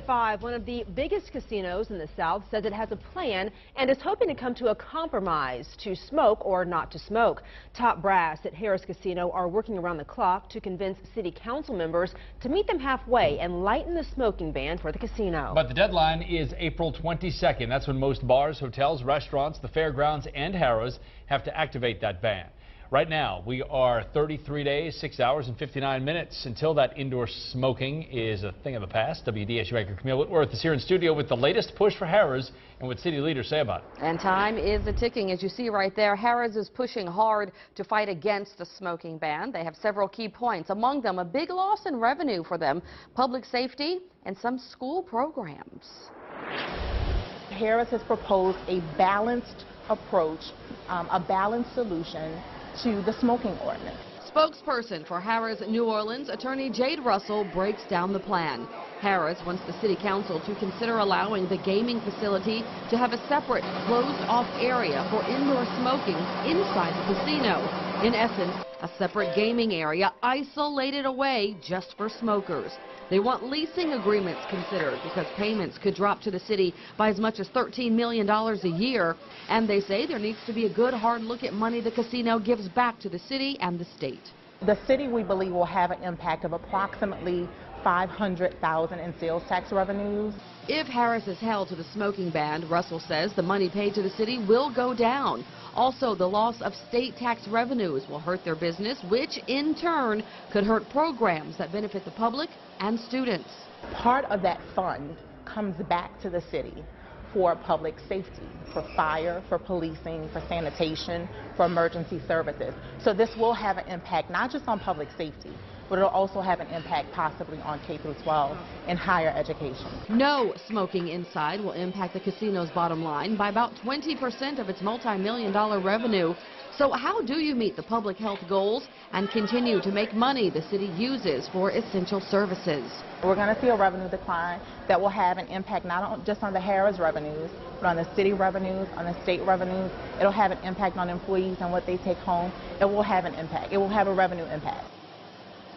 at 5, one of the biggest casinos in the South says it has a plan and is hoping to come to a compromise to smoke or not to smoke. Top brass at Harrah's Casino are working around the clock to convince city council members to meet them halfway and lighten the smoking ban for the casino. But the deadline is April 22nd. That's when most bars, hotels, restaurants, the fairgrounds, and Harrah's have to activate that ban. Right now, we are 33 days, 6 hours, and 59 minutes until that indoor smoking is a thing of the past. WDSU anchor Camille Whitworth is here in studio with the latest push for Harrah's and what city leaders say about it. And time is ticking, as you see right there. Harrah's is pushing hard to fight against the smoking ban. They have several key points, among them a big loss in revenue for them, public safety, and some school programs. Harrah's has proposed a balanced approach, a balanced solution to the smoking ordinance. Spokesperson for Harrah's New Orleans, attorney Jade Russell, breaks down the plan. Harrah's wants the city council to consider allowing the gaming facility to have a separate closed-off area for indoor smoking inside the casino. In essence, a separate gaming area isolated away just for smokers. They want leasing agreements considered because payments could drop to the city by as much as $13 million a year. And they say there needs to be a good hard look at money the casino gives back to the city and the state. The city, we believe, will have an impact of approximately $500,000 in sales tax revenues. If Harrah's is held to the smoking ban, Russell says the money paid to the city will go down. Also, the loss of state tax revenues will hurt their business, which in turn could hurt programs that benefit the public and students. Part of that fund comes back to the city for public safety, for fire, for policing, for sanitation, for emergency services. So this will have an impact not just on public safety, but it'll also have an impact possibly on K-12 and higher education. No smoking inside will impact the casino's bottom line by about 20% of its multi-million-dollar revenue. So how do you meet the public health goals and continue to make money the city uses for essential services? We're going to see a revenue decline that will have an impact not just on the Harrah's revenues, but on the city revenues, on the state revenues. It'll have an impact on employees and what they take home. It will have an impact. It will have a revenue impact.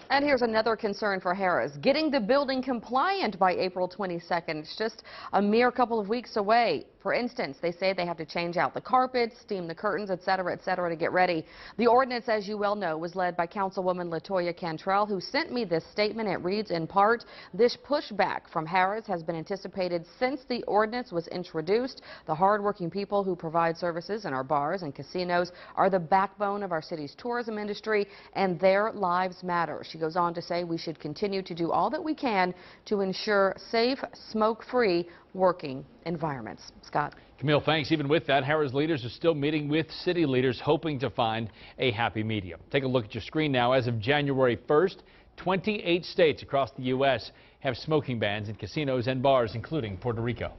And here's another concern for Harrah's, getting the building compliant by April 22nd. It's just a mere couple of weeks away. For instance, they say they have to change out the carpets, steam the curtains, et cetera, to get ready. The ordinance, as you well know, was led by Councilwoman Latoya Cantrell, who sent me this statement. It reads in part, this pushback from Harrah's has been anticipated since the ordinance was introduced. The hardworking people who provide services in our bars and casinos are the backbone of our city's tourism industry, and their lives matter. She goes on to say we should continue to do all that we can to ensure safe, smoke-free working environments. Scott. Camille, thanks. Even with that, Harrah's leaders are still meeting with city leaders, hoping to find a happy medium. Take a look at your screen now. As of January 1st, 28 states across the U.S. have smoking bans in casinos and bars, including Puerto Rico.